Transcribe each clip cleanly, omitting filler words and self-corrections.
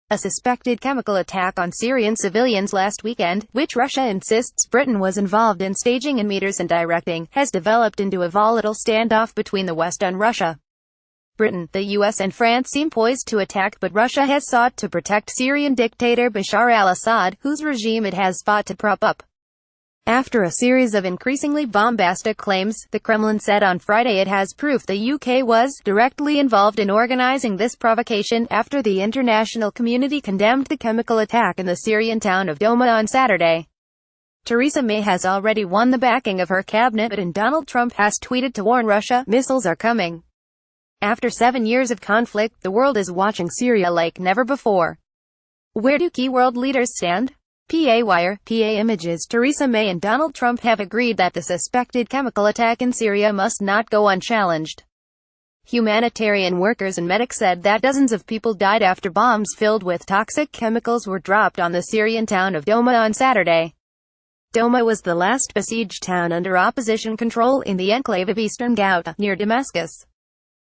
a suspected chemical attack on Syrian civilians last weekend, which Russia insists Britain was involved in staging and meters and directing, has developed into a volatile standoff between the West and Russia. Britain, the US and France seem poised to attack, but Russia has sought to protect Syrian dictator Bashar al-Assad, whose regime it has fought to prop up. After a series of increasingly bombastic claims, the Kremlin said on Friday it has proof the UK was directly involved in organizing this provocation, after the international community condemned the chemical attack in the Syrian town of Douma on Saturday. Theresa May has already won the backing of her cabinet, and Donald Trump has tweeted to warn Russia, "Missiles are coming." After 7 years of conflict, the world is watching Syria like never before. Where do key world leaders stand? PA Wire, PA Images. Theresa May and Donald Trump have agreed that the suspected chemical attack in Syria must not go unchallenged. Humanitarian workers and medics said that dozens of people died after bombs filled with toxic chemicals were dropped on the Syrian town of Douma on Saturday. Douma was the last besieged town under opposition control in the enclave of eastern Ghouta, near Damascus.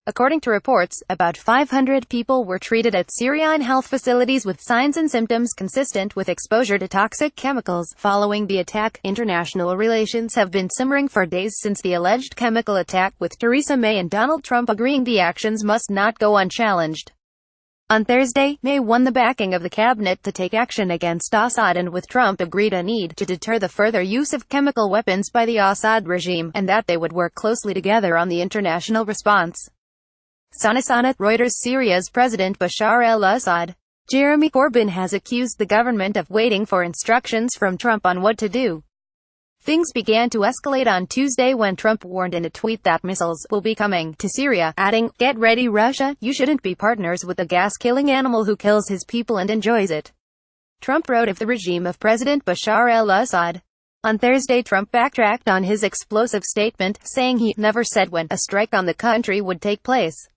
According to reports, about 500 people were treated at Syrian health facilities with signs and symptoms consistent with exposure to toxic chemicals. Following the attack, international relations have been simmering for days since the alleged chemical attack, with Theresa May and Donald Trump agreeing the actions must not go unchallenged. On Thursday, May won the backing of the cabinet to take action against Assad, and with Trump agreed a need to deter the further use of chemical weapons by the Assad regime, and that they would work closely together on the international response. Sana Reuters. Syria's President Bashar al-Assad, Jeremy Corbyn, has accused the government of waiting for instructions from Trump on what to do. Things began to escalate on Tuesday when Trump warned in a tweet that missiles will be coming to Syria, adding, "Get ready, Russia, you shouldn't be partners with a gas-killing animal who kills his people and enjoys it." Trump wrote of the regime of President Bashar al-Assad. On Thursday, Trump backtracked on his explosive statement, saying he never said when a strike on the country would take place.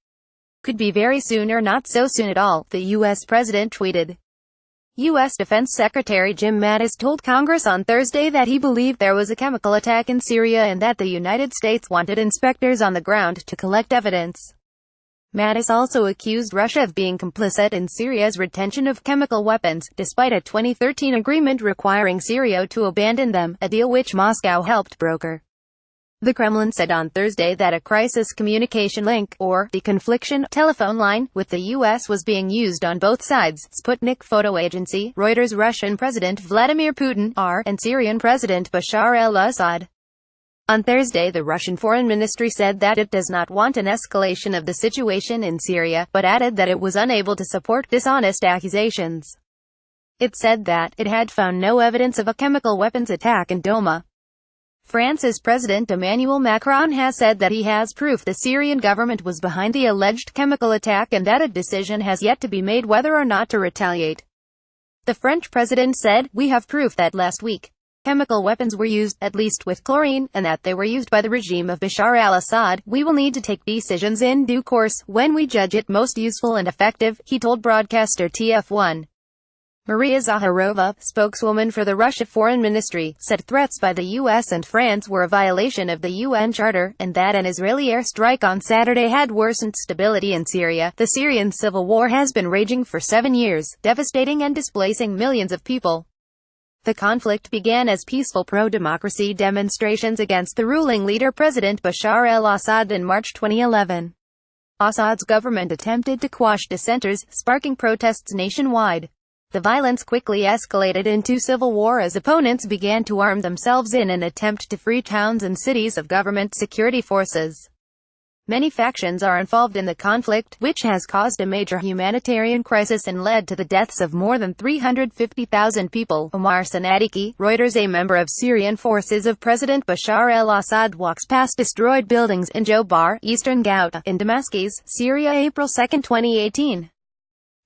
"Could be very soon or not so soon at all," the U.S. president tweeted. U.S. Defense Secretary Jim Mattis told Congress on Thursday that he believed there was a chemical attack in Syria and that the United States wanted inspectors on the ground to collect evidence. Mattis also accused Russia of being complicit in Syria's retention of chemical weapons, despite a 2013 agreement requiring Syria to abandon them, a deal which Moscow helped broker. The Kremlin said on Thursday that a crisis communication link, or deconfliction telephone line, with the U.S. was being used on both sides. Sputnik photo agency, Reuters. Russian President Vladimir Putin, and Syrian President Bashar al-Assad. On Thursday, the Russian Foreign Ministry said that it does not want an escalation of the situation in Syria, but added that it was unable to support dishonest accusations. It said that it had found no evidence of a chemical weapons attack in Douma. France's President Emmanuel Macron has said that he has proof the Syrian government was behind the alleged chemical attack and that a decision has yet to be made whether or not to retaliate. The French president said, "We have proof that last week, chemical weapons were used, at least with chlorine, and that they were used by the regime of Bashar al-Assad. We will need to take decisions in due course, when we judge it most useful and effective," he told broadcaster TF1. Maria Zakharova, spokeswoman for the Russia Foreign Ministry, said threats by the U.S. and France were a violation of the UN Charter, and that an Israeli airstrike on Saturday had worsened stability in Syria. The Syrian civil war has been raging for 7 years, devastating and displacing millions of people. The conflict began as peaceful pro-democracy demonstrations against the ruling leader President Bashar al-Assad in March 2011. Assad's government attempted to quash dissenters, sparking protests nationwide. The violence quickly escalated into civil war as opponents began to arm themselves in an attempt to free towns and cities of government security forces. Many factions are involved in the conflict, which has caused a major humanitarian crisis and led to the deaths of more than 350,000 people. Omar Sanadiki, Reuters. A member of Syrian forces of President Bashar al-Assad walks past destroyed buildings in Jobar, eastern Ghouta, in Damascus, Syria. April 2, 2018.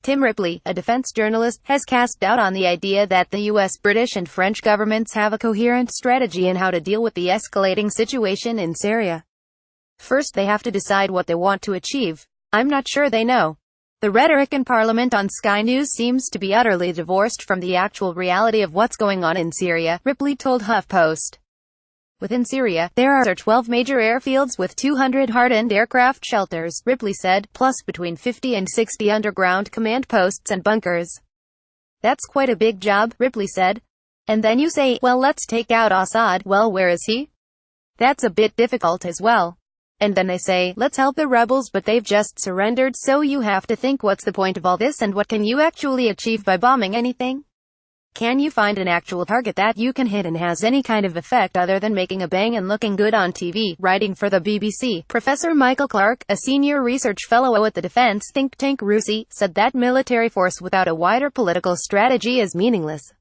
Tim Ripley, a defense journalist, has cast doubt on the idea that the U.S., British and French governments have a coherent strategy in how to deal with the escalating situation in Syria. First they have to decide what they want to achieve. I'm not sure they know. The rhetoric in Parliament on Sky News seems to be utterly divorced from the actual reality of what's going on in Syria, Ripley told HuffPost. Within Syria, there are 12 major airfields with 200 hardened aircraft shelters, Ripley said, plus between 50 and 60 underground command posts and bunkers. That's quite a big job, Ripley said. And then you say, well, let's take out Assad. Well, where is he? That's a bit difficult as well. And then they say, let's help the rebels, but they've just surrendered, so you have to think, what's the point of all this, and what can you actually achieve by bombing anything? Can you find an actual target that you can hit and has any kind of effect other than making a bang and looking good on TV? Writing for the BBC, Professor Michael Clark, a senior research fellow at the defense think tank RUSI, said that military force without a wider political strategy is meaningless.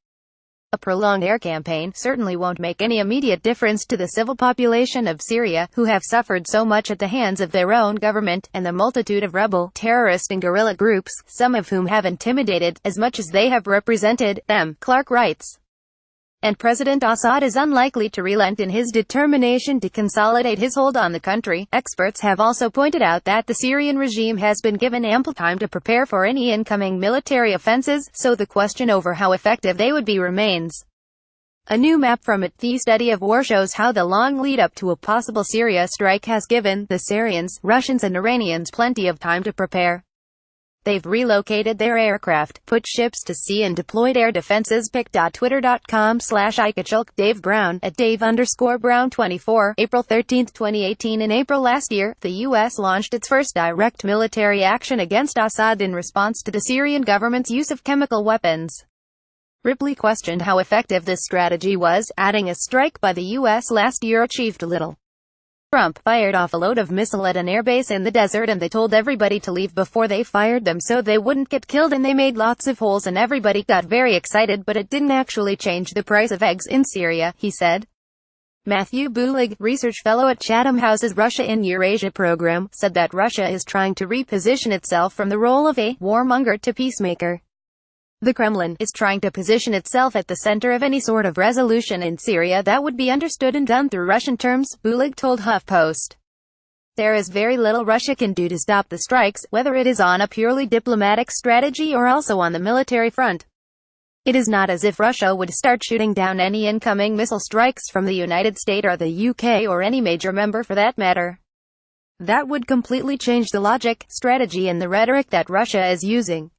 A prolonged air campaign certainly won't make any immediate difference to the civil population of Syria, who have suffered so much at the hands of their own government, and the multitude of rebel, terrorist and guerrilla groups, some of whom have intimidated, as much as they have represented, them, Clark writes. And President Assad is unlikely to relent in his determination to consolidate his hold on the country. Experts have also pointed out that the Syrian regime has been given ample time to prepare for any incoming military offenses, so the question over how effective they would be remains. A new map from the study of war shows how the long lead up to a possible Syria strike has given the Syrians, Russians and Iranians plenty of time to prepare. They've relocated their aircraft, put ships to sea and deployed air defenses. Pic.twitter.com/Ikachulk Dave Brown, at Dave_Brown24, April 13, 2018. In April last year, the U.S. launched its first direct military action against Assad in response to the Syrian government's use of chemical weapons. Ripley questioned how effective this strategy was, adding a strike by the U.S. last year achieved little. Trump fired off a load of missiles at an airbase in the desert and they told everybody to leave before they fired them so they wouldn't get killed, and they made lots of holes and everybody got very excited, but it didn't actually change the price of eggs in Syria, he said. Matthew Bulig, research fellow at Chatham House's Russia in Eurasia program, said that Russia is trying to reposition itself from the role of a warmonger to peacemaker. The Kremlin is trying to position itself at the center of any sort of resolution in Syria that would be understood and done through Russian terms, Bulig told HuffPost. There is very little Russia can do to stop the strikes, whether it is on a purely diplomatic strategy or also on the military front. It is not as if Russia would start shooting down any incoming missile strikes from the United States or the UK or any major member for that matter. That would completely change the logic, strategy and the rhetoric that Russia is using.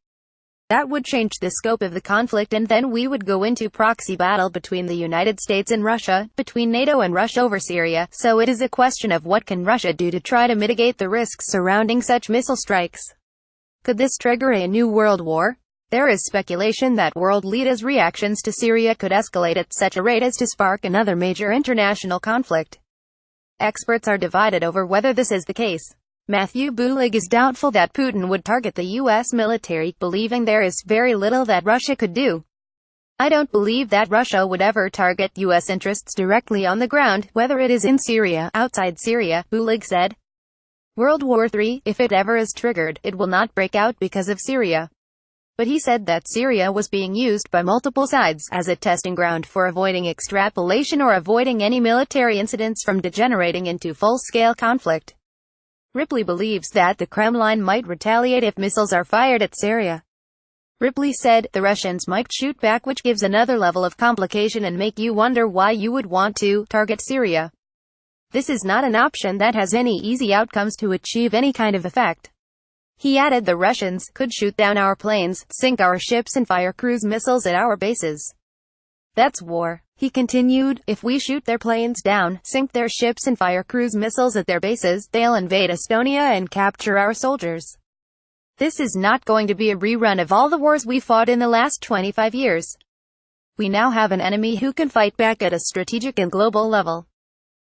That would change the scope of the conflict, and then we would go into proxy battle between the United States and Russia, between NATO and Russia over Syria, so it is a question of what can Russia do to try to mitigate the risks surrounding such missile strikes. Could this trigger a new world war? There is speculation that world leaders' reactions to Syria could escalate at such a rate as to spark another major international conflict. Experts are divided over whether this is the case. Matthew Bulig is doubtful that Putin would target the U.S. military, believing there is very little that Russia could do. I don't believe that Russia would ever target U.S. interests directly on the ground, whether it is in Syria, outside Syria, Bulig said. World War III, if it ever is triggered, it will not break out because of Syria. But he said that Syria was being used by multiple sides as a testing ground for avoiding extrapolation or avoiding any military incidents from degenerating into full-scale conflict. Ripley believes that the Kremlin might retaliate if missiles are fired at Syria. Ripley said, the Russians might shoot back, which gives another level of complication and make you wonder why you would want to target Syria. This is not an option that has any easy outcomes to achieve any kind of effect. He added the Russians could shoot down our planes, sink our ships and fire cruise missiles at our bases. That's war. He continued, if we shoot their planes down, sink their ships and fire cruise missiles at their bases, they'll invade Estonia and capture our soldiers. This is not going to be a rerun of all the wars we fought in the last 25 years. We now have an enemy who can fight back at a strategic and global level.